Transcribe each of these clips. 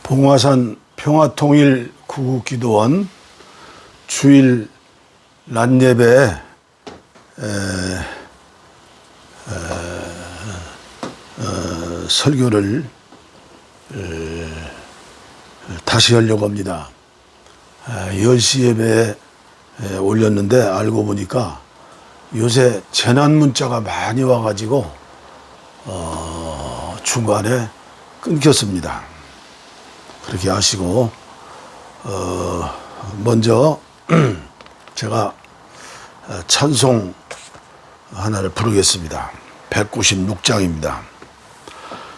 봉화산 평화통일 구국기도원 주일 낮예배 설교를 다시 하려고 합니다. 10시 예배에 올렸는데 알고 보니까 요새 재난 문자가 많이 와가지고 중간에 끊겼습니다. 그렇게 하시고 먼저 제가 찬송 하나를 부르겠습니다. 196장입니다.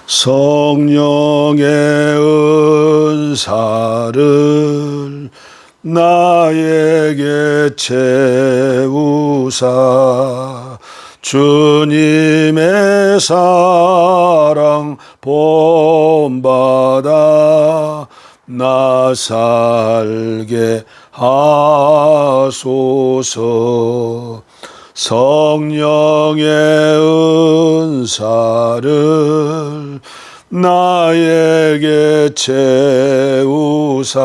성령의 은사를 나에게 채우사 주님의 사랑 본받아 나 살게 하소서. 성령의 은사를 나에게 채우사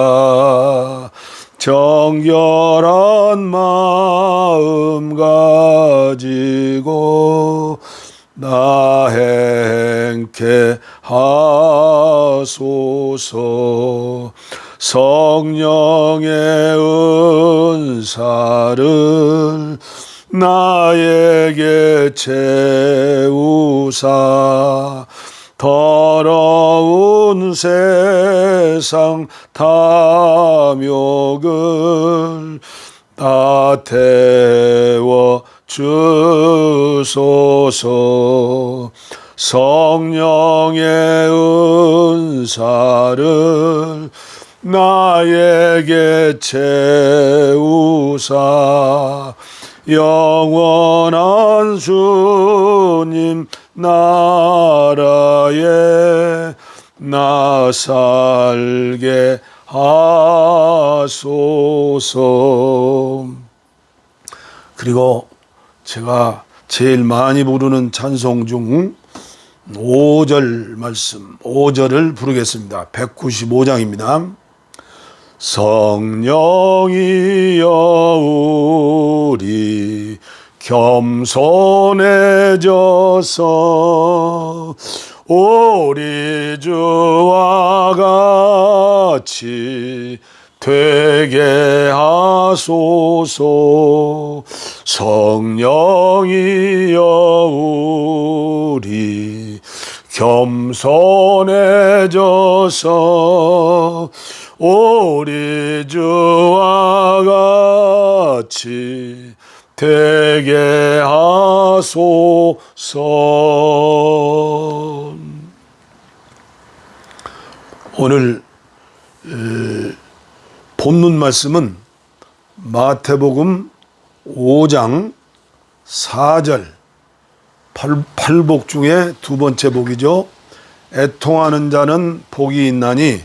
정결한 마음 가지고 나 행케 하소서. 성령의 은사를 나에게 채우사 더러운 세상 탐욕을 다 태워 주소서. 성령의 은사를 나에게 채우사 영원한 주님 나라에 나 살게 하소서. 그리고 제가 제일 많이 부르는 찬송 중 5절 말씀, 5절을 부르겠습니다. 195장입니다. 성령이여 우리 겸손해져서 우리 주와 같이 되게 하소서. 성령이여 우리 겸손해져서 우리 주와 같이 되게 하소서. 오늘 본문 말씀은 마태복음 5장 4절 팔복 중에 두 번째 복이죠. 애통하는 자는 복이 있나니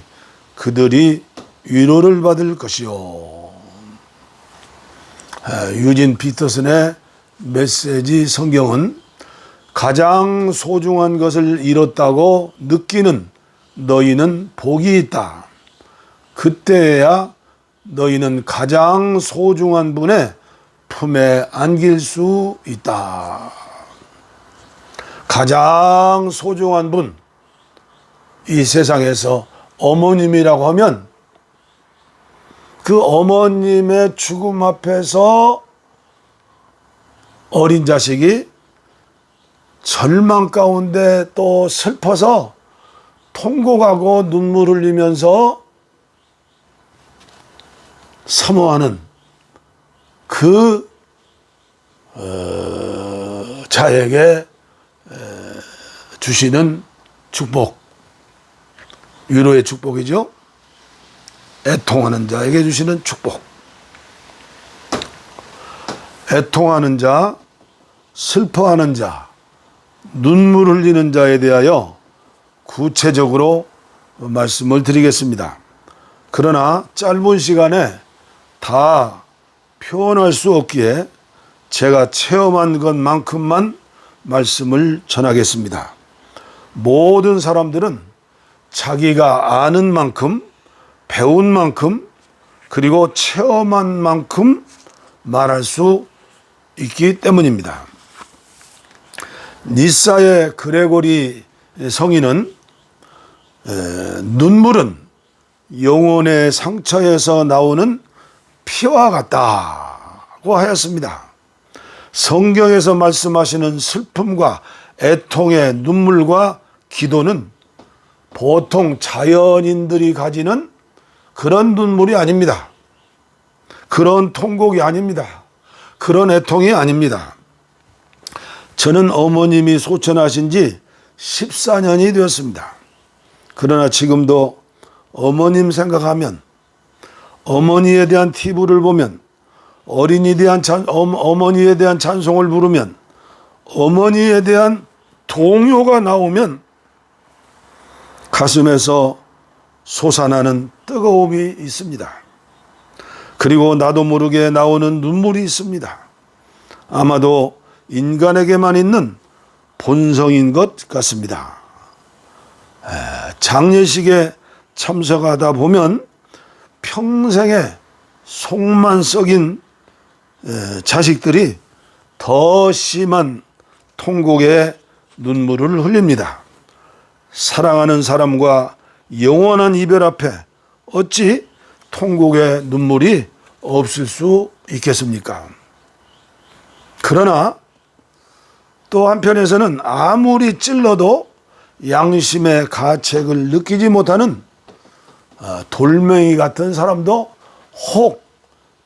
그들이 위로를 받을 것이요. 유진 피터슨의 메시지 성경은 가장 소중한 것을 잃었다고 느끼는 너희는 복이 있다. 그때야 너희는 가장 소중한 분의 품에 안길 수 있다. 가장 소중한 분, 이 세상에서 어머님이라고 하면 그 어머님의 죽음 앞에서 어린 자식이 절망 가운데 또 슬퍼서 통곡하고 눈물 흘리면서 사모하는 그 자에게 주시는 축복, 위로의 축복이죠. 애통하는 자에게 주시는 축복. 애통하는 자, 슬퍼하는 자, 눈물 흘리는 자에 대하여 구체적으로 말씀을 드리겠습니다. 그러나 짧은 시간에 다 표현할 수 없기에 제가 체험한 것만큼만 말씀을 전하겠습니다. 모든 사람들은 자기가 아는 만큼, 배운 만큼, 그리고 체험한 만큼 말할 수 있기 때문입니다. 니사의 그레고리 성인은 눈물은 영혼의 상처에서 나오는 피와 같다고 하였습니다. 성경에서 말씀하시는 슬픔과 애통의 눈물과 기도는 보통 자연인들이 가지는 그런 눈물이 아닙니다. 그런 통곡이 아닙니다. 그런 애통이 아닙니다. 저는 어머님이 소천하신 지 14년이 되었습니다. 그러나 지금도 어머님 생각하면, 어머니에 대한 TV를 보면, 어머니에 대한 찬송을 부르면, 어머니에 대한 동요가 나오면 가슴에서 솟아나는 뜨거움이 있습니다. 그리고 나도 모르게 나오는 눈물이 있습니다. 아마도 인간에게만 있는 본성인 것 같습니다. 장례식에 참석하다 보면 평생에 속만 썩인 자식들이 더 심한 통곡의 눈물을 흘립니다. 사랑하는 사람과 영원한 이별 앞에 어찌 통곡의 눈물이 없을 수 있겠습니까? 그러나 또 한편에서는 아무리 찔러도 양심의 가책을 느끼지 못하는 돌멩이 같은 사람도 혹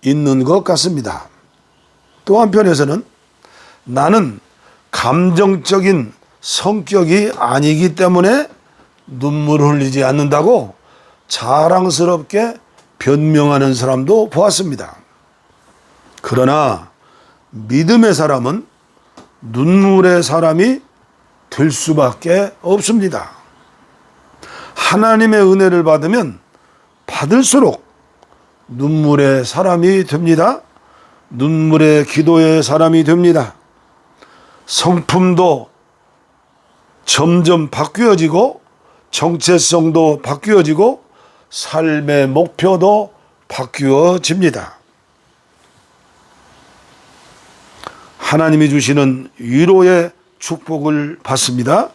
있는 것 같습니다. 또 한편에서는 나는 감정적인 성격이 아니기 때문에 눈물을 흘리지 않는다고 자랑스럽게 변명하는 사람도 보았습니다. 그러나 믿음의 사람은 눈물의 사람이 될 수밖에 없습니다. 하나님의 은혜를 받으면 받을수록 눈물의 사람이 됩니다. 눈물의 기도의 사람이 됩니다. 성품도 점점 바뀌어지고 정체성도 바뀌어지고 삶의 목표도 바뀌어집니다. 하나님이 주시는 위로의 축복을 받습니다.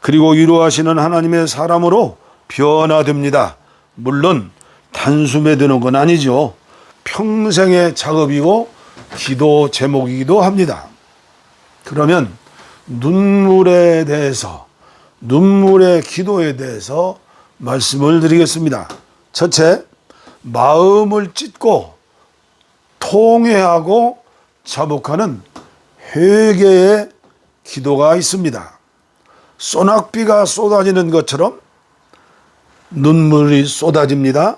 그리고 위로하시는 하나님의 사람으로 변화됩니다. 물론 단숨에 되는 건 아니죠. 평생의 작업이고 기도 제목이기도 합니다. 그러면 눈물에 대해서, 눈물의 기도에 대해서 말씀을 드리겠습니다. 첫째, 마음을 찢고 통회하고 자복하는 회개의 기도가 있습니다. 소낙비가 쏟아지는 것처럼 눈물이 쏟아집니다.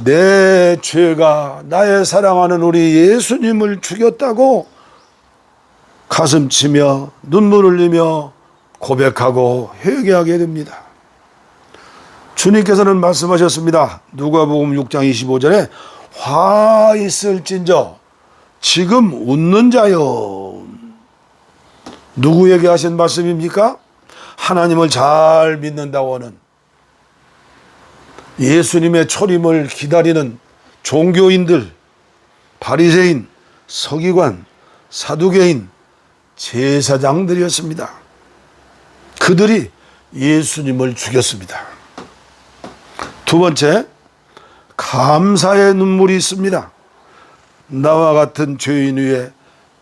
내 죄가 나의 사랑하는 우리 예수님을 죽였다고 가슴치며 눈물 흘리며 고백하고 회개하게 됩니다. 주님께서는 말씀하셨습니다. 누가복음 6장 25절에 화 있을진저 지금 웃는 자여. 누구에게 하신 말씀입니까? 하나님을 잘 믿는다고 하는 예수님의 초림을 기다리는 종교인들, 바리새인, 서기관, 사두개인, 제사장들이었습니다. 그들이 예수님을 죽였습니다. 두 번째, 감사의 눈물이 있습니다. 나와 같은 죄인 위에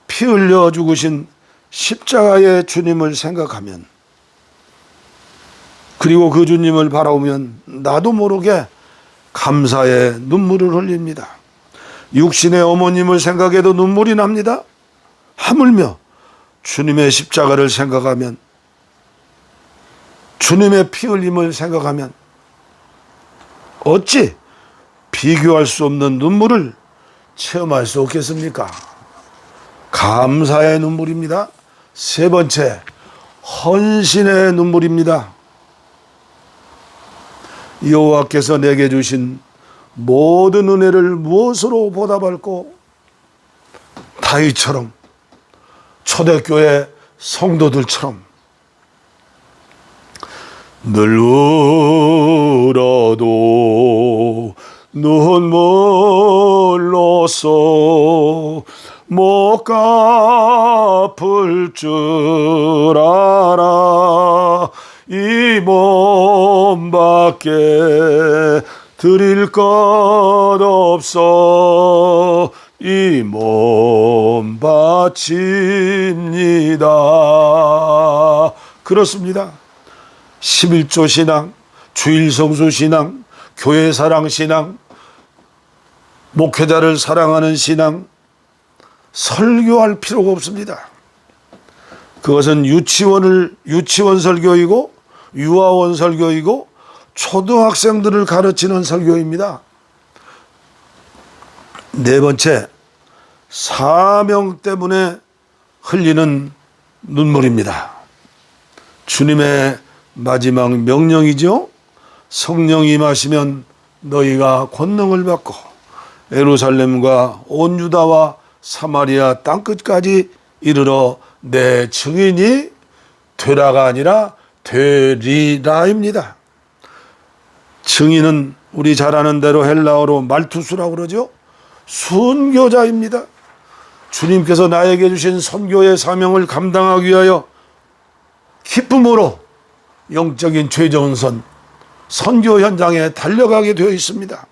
피 흘려 죽으신 십자가의 주님을 생각하면, 그리고 그 주님을 바라보면 나도 모르게 감사의 눈물을 흘립니다. 육신의 어머님을 생각해도 눈물이 납니다. 하물며 주님의 십자가를 생각하면, 주님의 피 흘림을 생각하면 어찌 비교할 수 없는 눈물을 체험할 수 없겠습니까? 감사의 눈물입니다. 세 번째, 헌신의 눈물입니다. 여호와께서 내게 주신 모든 은혜를 무엇으로 보답할꼬? 다윗처럼, 초대교회 성도들처럼 늘 너도 눈물로써 못 갚을 줄 알아. 이 몸밖에 드릴 것 없어 이 몸 바칩니다. 그렇습니다. 11조 신앙, 주일 성수 신앙, 교회 사랑 신앙, 목회자를 사랑하는 신앙, 설교할 필요가 없습니다. 그것은 유치원 설교이고 유아원 설교이고 초등학생들을 가르치는 설교입니다. 네 번째, 사명 때문에 흘리는 눈물입니다. 주님의 마지막 명령이죠. 성령이 임하시면 너희가 권능을 받고 예루살렘과 온 유다와 사마리아 땅끝까지 이르러 내 증인이 되라가 아니라 되리라입니다. 증인은 우리 잘 아는 대로 헬라어로 말투수라고 그러죠. 순교자입니다. 주님께서 나에게 주신 선교의 사명을 감당하기 위하여 기쁨으로 영적인 최전선 선교 현장에 달려가게 되어 있습니다.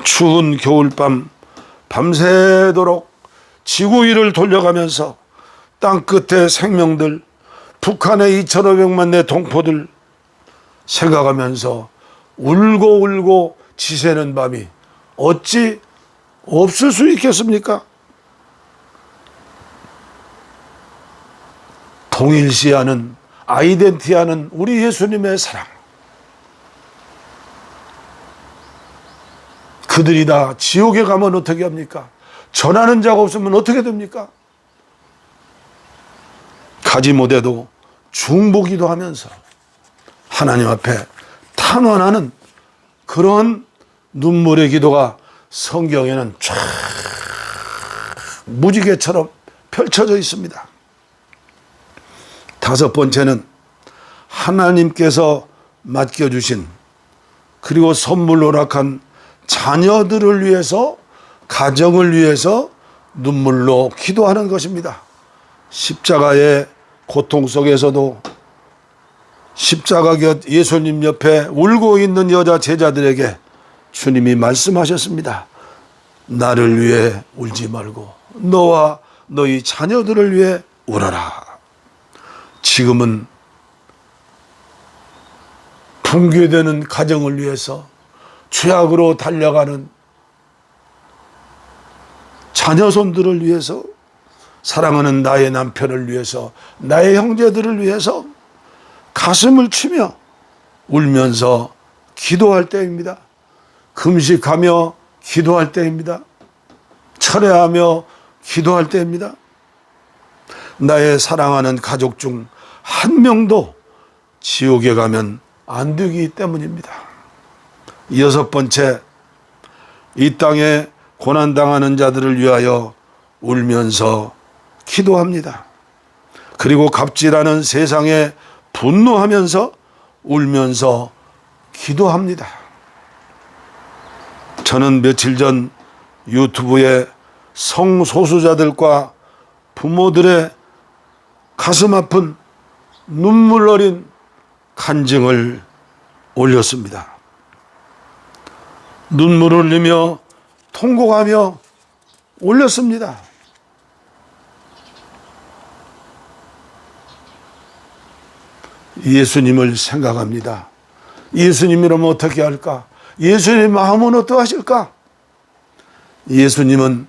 추운 겨울밤 밤새도록 지구 위를 돌려가면서 땅끝의 생명들, 북한의 2,500만 내 동포들 생각하면서 울고 울고 지새는 밤이 어찌 없을 수 있겠습니까? 동일시하는 아이덴티하는 우리 예수님의 사랑, 그들이 다 지옥에 가면 어떻게 합니까? 전하는 자가 없으면 어떻게 됩니까? 가지 못해도 중보기도 하면서 하나님 앞에 탄원하는 그런 눈물의 기도가 성경에는 쫙 무지개처럼 펼쳐져 있습니다. 다섯 번째는 하나님께서 맡겨주신 그리고 선물로 허락한 자녀들을 위해서, 가정을 위해서 눈물로 기도하는 것입니다. 십자가의 고통 속에서도 십자가 곁 예수님 옆에 울고 있는 여자 제자들에게 주님이 말씀하셨습니다. 나를 위해 울지 말고 너와 너희 자녀들을 위해 울어라. 지금은 붕괴되는 가정을 위해서 죄악으로 달려가는 자녀손들을 위해서, 사랑하는 나의 남편을 위해서, 나의 형제들을 위해서 가슴을 치며 울면서 기도할 때입니다. 금식하며 기도할 때입니다. 철회하며 기도할 때입니다. 나의 사랑하는 가족 중 한 명도 지옥에 가면 안 되기 때문입니다. 여섯 번째, 이 땅에 고난당하는 자들을 위하여 울면서 기도합니다. 그리고 갑질하는 세상에 분노하면서 울면서 기도합니다. 저는 며칠 전 유튜브에 성소수자들과 부모들의 가슴 아픈 눈물 어린 간증을 올렸습니다. 눈물을 흘리며 통곡하며 올렸습니다. 예수님을 생각합니다. 예수님이라면 어떻게 할까? 예수님 마음은 어떠하실까? 예수님은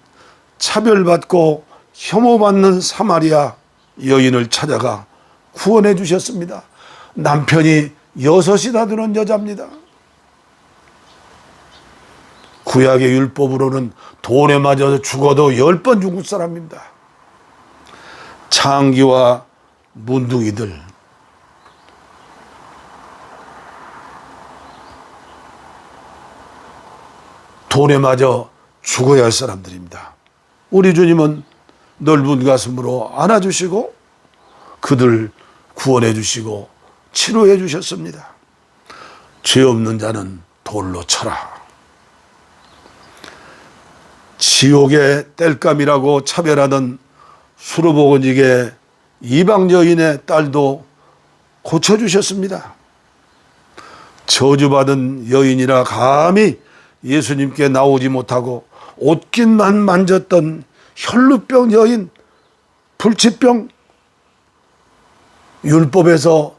차별받고 혐오받는 사마리아 여인을 찾아가 구원해 주셨습니다. 남편이 6이나 되는 여자입니다. 구약의 율법으로는 돌에 맞아서 죽어도 10번 죽을 사람입니다. 창기와 문둥이들, 돌에 맞아 죽어야 할 사람들입니다. 우리 주님은 넓은 가슴으로 안아주시고 그들 구원해 주시고 치료해 주셨습니다. 죄 없는 자는 돌로 쳐라. 지옥의 땔감이라고 차별하던 수르보고직의 이방 여인의 딸도 고쳐주셨습니다. 저주받은 여인이라 감히 예수님께 나오지 못하고 옷깃만 만졌던 혈루병 여인, 불치병, 율법에서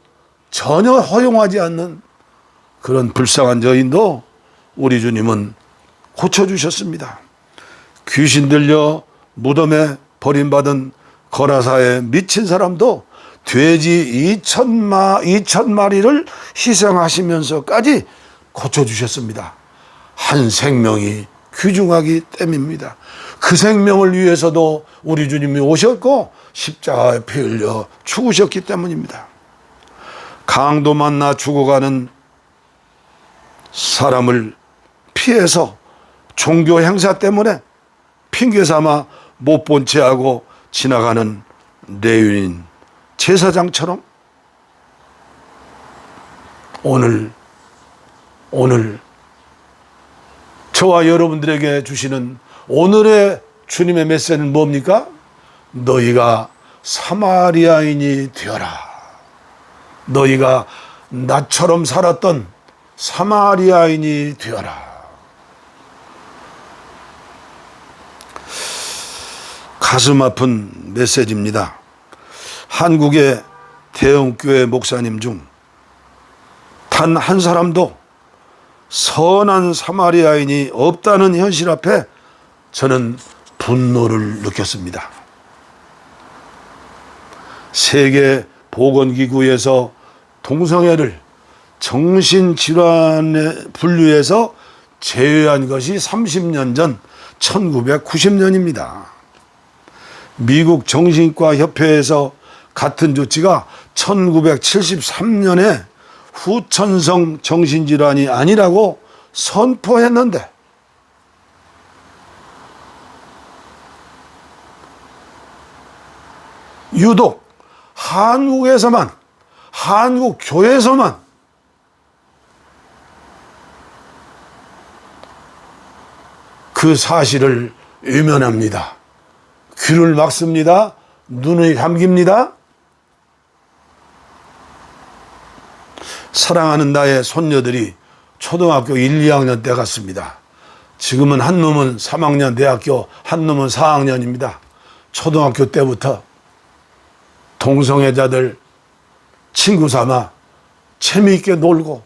전혀 허용하지 않는 그런 불쌍한 여인도 우리 주님은 고쳐주셨습니다. 귀신 들려 무덤에 버림받은 거라사에 미친 사람도 돼지 2,000마리를 희생하시면서까지 고쳐주셨습니다. 한 생명이 귀중하기 때문입니다. 그 생명을 위해서도 우리 주님이 오셨고 십자가에 피 흘려 죽으셨기 때문입니다. 강도 만나 죽어가는 사람을 피해서 종교 행사 때문에 핑계 삼아 못 본 채하고 지나가는 레위인 제사장처럼 오늘 저와 여러분들에게 주시는 오늘의 주님의 메시지는 뭡니까? 너희가 사마리아인이 되어라. 너희가 나처럼 살았던 사마리아인이 되어라. 가슴 아픈 메시지입니다. 한국의 대형교회 목사님 중 단 한 사람도 선한 사마리아인이 없다는 현실 앞에 저는 분노를 느꼈습니다. 세계보건기구에서 동성애를 정신질환에 분류해서 제외한 것이 30년 전 1990년입니다. 미국 정신과 협회에서 같은 조치가 1973년에 후천성 정신질환이 아니라고 선포했는데 유독 한국에서만, 한국 교회에서만 그 사실을 외면합니다. 귀를 막습니다. 눈을 감깁니다. 사랑하는 나의 손녀들이 초등학교 1, 2학년 때 갔습니다. 지금은 한 놈은 3학년 대학교, 한 놈은 4학년입니다. 초등학교 때부터 동성애자들 친구 삼아 재미있게 놀고,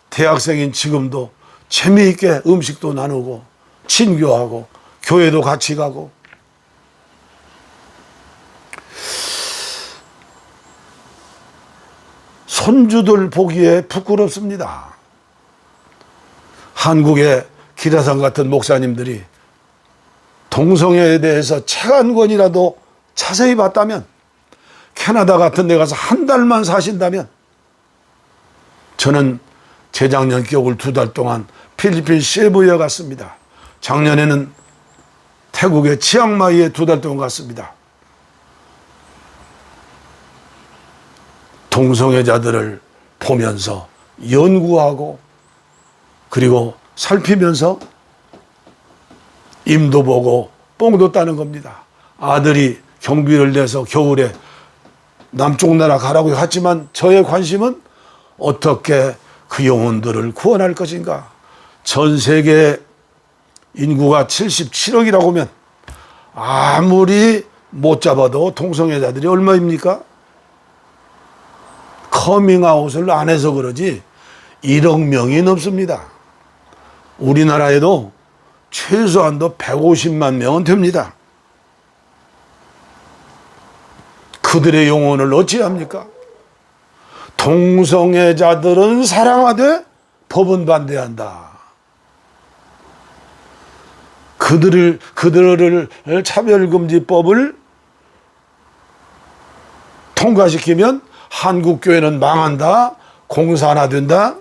대학생인 지금도 재미있게 음식도 나누고 친교하고 교회도 같이 가고. 손주들 보기에 부끄럽습니다. 한국의 기라상 같은 목사님들이 동성애에 대해서 책 한 권이라도 자세히 봤다면, 캐나다 같은 데 가서 한 달만 사신다면, 저는 재작년 겨울 2달 동안 필리핀 세부에 갔습니다. 작년에는 태국의 치앙마이에 2달 동안 갔습니다. 동성애자들을 보면서 연구하고 그리고 살피면서 임도 보고 뽕도 따는 겁니다. 아들이 경비를 내서 겨울에 남쪽 나라 가라고 했지만 저의 관심은 어떻게 그 영혼들을 구원할 것인가. 전 세계 인구가 77억이라고 하면 아무리 못 잡아도 동성애자들이 얼마입니까? 커밍아웃을 안 해서 그러지 1억 명이 넘습니다. 우리나라에도 최소한도 150만 명은 됩니다. 그들의 영혼을 어찌합니까? 동성애자들은 사랑하되 법은 반대한다. 그들을 차별금지법을 통과시키면 한국교회는 망한다, 공산화된다.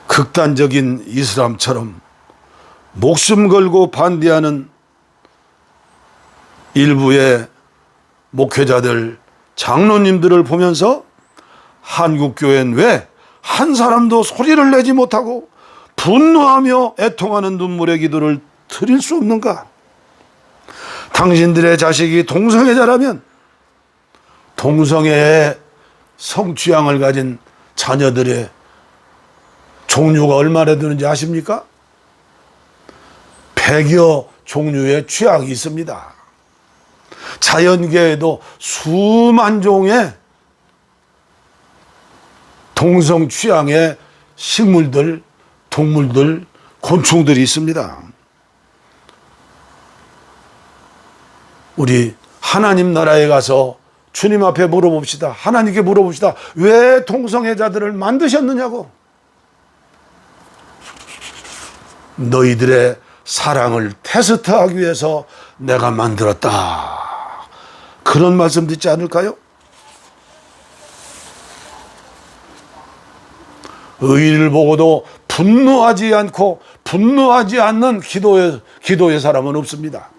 극단적인 이슬람처럼 목숨 걸고 반대하는 일부의 목회자들 장로님들을 보면서 한국교회는 왜 한 사람도 소리를 내지 못하고 분노하며 애통하는 눈물의 기도를 드릴 수 없는가? 당신들의 자식이 동성애자라면 동성애의 성취향을 가진 자녀들의 종류가 얼마나 되는지 아십니까? 100여 종류의 취향이 있습니다. 자연계에도 수만 종의 동성 취향의 식물들, 동물들, 곤충들이 있습니다. 우리 하나님 나라에 가서 주님 앞에 물어봅시다. 하나님께 물어봅시다. 왜 동성애자들을 만드셨느냐고. 너희들의 사랑을 테스트하기 위해서 내가 만들었다. 그런 말씀 듣지 않을까요? 의를 보고도 분노하지 않고 분노하지 않는 기도의 사람은 없습니다.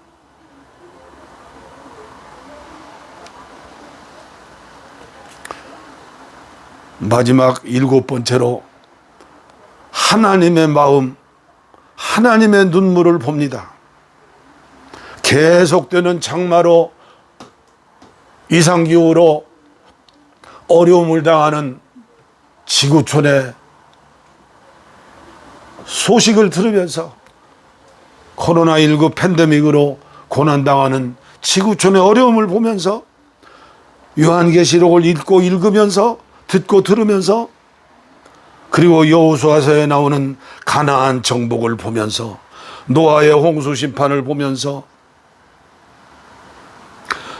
마지막 7번째로 하나님의 마음, 하나님의 눈물을 봅니다. 계속되는 장마로 이상기후로 어려움을 당하는 지구촌의 소식을 들으면서 코로나19 팬데믹으로 고난당하는 지구촌의 어려움을 보면서 요한계시록을 읽고 읽으면서 듣고 들으면서 그리고 여호수아서에 나오는 가나안 정복을 보면서 노아의 홍수 심판을 보면서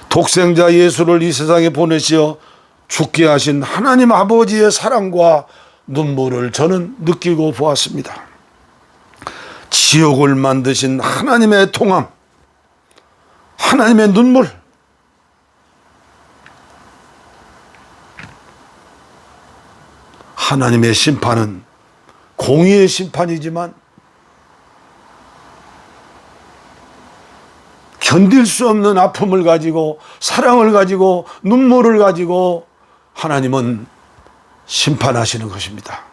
독생자 예수를 이 세상에 보내시어 죽게 하신 하나님 아버지의 사랑과 눈물을 저는 느끼고 보았습니다. 지옥을 만드신 하나님의 통함, 하나님의 눈물, 하나님의 심판은 공의의 심판이지만 견딜 수 없는 아픔을 가지고 사랑을 가지고 눈물을 가지고 하나님은 심판하시는 것입니다.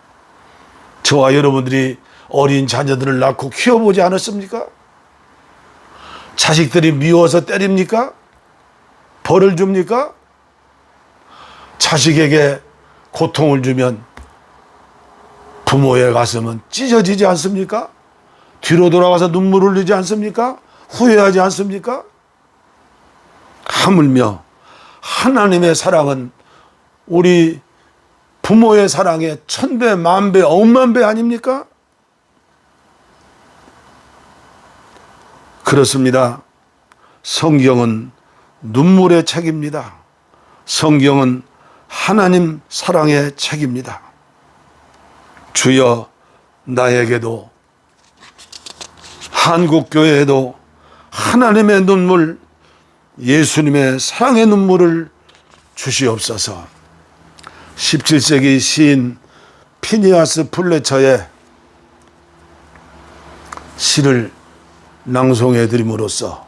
저와 여러분들이 어린 자녀들을 낳고 키워보지 않았습니까? 자식들이 미워서 때립니까? 벌을 줍니까? 자식에게 고통을 주면 부모의 가슴은 찢어지지 않습니까? 뒤로 돌아가서 눈물 흘리지 않습니까? 후회하지 않습니까? 하물며 하나님의 사랑은 우리 부모의 사랑의 1000배, 10,000배, 10,000,000배 아닙니까? 그렇습니다. 성경은 눈물의 책입니다. 성경은 하나님 사랑의 책입니다. 주여, 나에게도 한국교회에도 하나님의 눈물, 예수님의 사랑의 눈물을 주시옵소서. 17세기 시인 피니아스 플래처의 시를 낭송해 드림으로써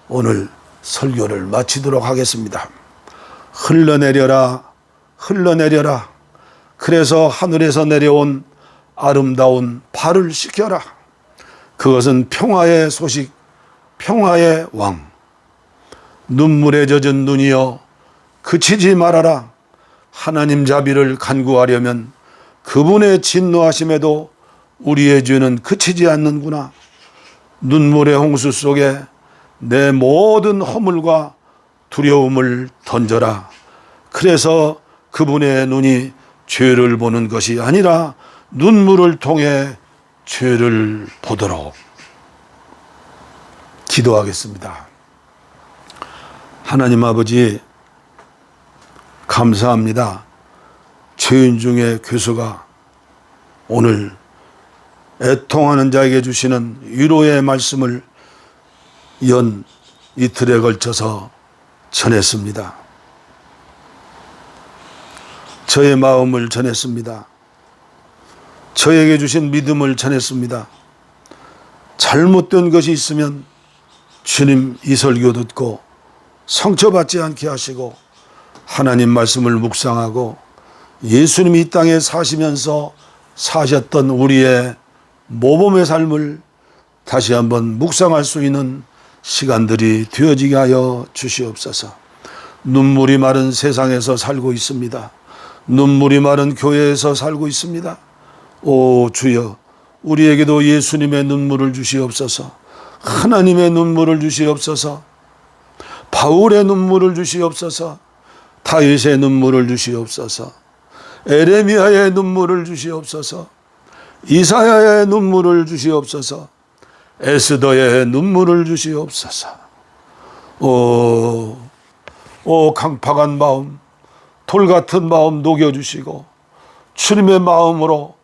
오늘 설교를 마치도록 하겠습니다. 흘러내려라, 흘러내려라. 그래서 하늘에서 내려온 아름다운 발을 씻겨라. 그것은 평화의 소식, 평화의 왕. 눈물에 젖은 눈이여 그치지 말아라. 하나님 자비를 간구하려면 그분의 진노하심에도 우리의 죄는 그치지 않는구나. 눈물의 홍수 속에 내 모든 허물과 두려움을 던져라. 그래서 그분의 눈이 죄를 보는 것이 아니라 눈물을 통해 죄를 보도록. 기도하겠습니다. 하나님 아버지, 감사합니다. 죄인 중에 괴수가 오늘 애통하는 자에게 주시는 위로의 말씀을 연 이틀에 걸쳐서 전했습니다. 저의 마음을 전했습니다. 저에게 주신 믿음을 전했습니다. 잘못된 것이 있으면 주님 이 설교 듣고 상처받지 않게 하시고 하나님 말씀을 묵상하고 예수님이 이 땅에 사시면서 사셨던 우리의 모범의 삶을 다시 한번 묵상할 수 있는 시간들이 되어지게 하여 주시옵소서. 눈물이 마른 세상에서 살고 있습니다. 눈물이 마른 교회에서 살고 있습니다. 오 주여, 우리에게도 예수님의 눈물을 주시옵소서. 하나님의 눈물을 주시옵소서. 바울의 눈물을 주시옵소서. 다윗의 눈물을 주시옵소서. 에레미야의 눈물을 주시옵소서. 이사야의 눈물을 주시옵소서. 에스더의 눈물을 주시옵소서. 오 강팍한 마음, 돌 같은 마음 녹여주시고 주님의 마음으로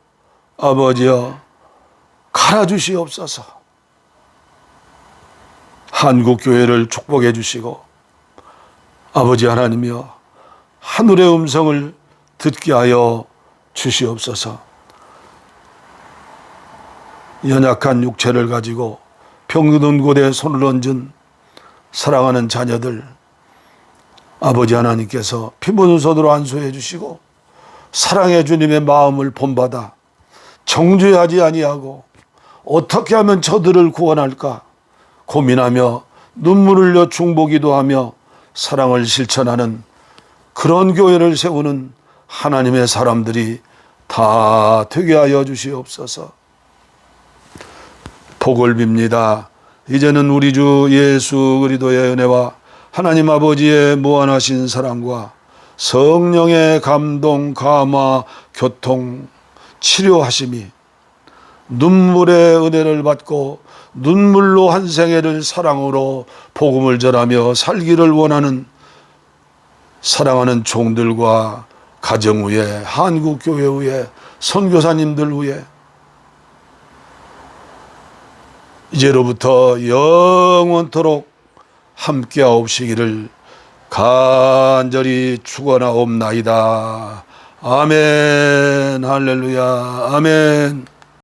아버지여 갈아주시옵소서. 한국교회를 축복해 주시고 아버지 하나님이여 하늘의 음성을 듣게 하여 주시옵소서. 연약한 육체를 가지고 병든 곳에 손을 얹은 사랑하는 자녀들 아버지 하나님께서 피묻은 손으로 안수해 주시고 사랑의 주님의 마음을 본받아 정죄하지 아니하고 어떻게 하면 저들을 구원할까 고민하며 눈물을 흘려 중보기도 하며 사랑을 실천하는 그런 교회를 세우는 하나님의 사람들이 다 되게 하여 주시옵소서. 복을 빕니다. 이제는 우리 주 예수 그리스도의 은혜와 하나님 아버지의 무한하신 사랑과 성령의 감동, 감화, 교통, 치료하심이 눈물의 은혜를 받고 눈물로 한 생애를 사랑으로 복음을 전하며 살기를 원하는 사랑하는 종들과 가정 위에, 한국교회 위에, 선교사님들 위에 이제로부터 영원토록 함께하옵시기를 간절히 축원하옵나이다. 아멘. 할렐루야. 아멘.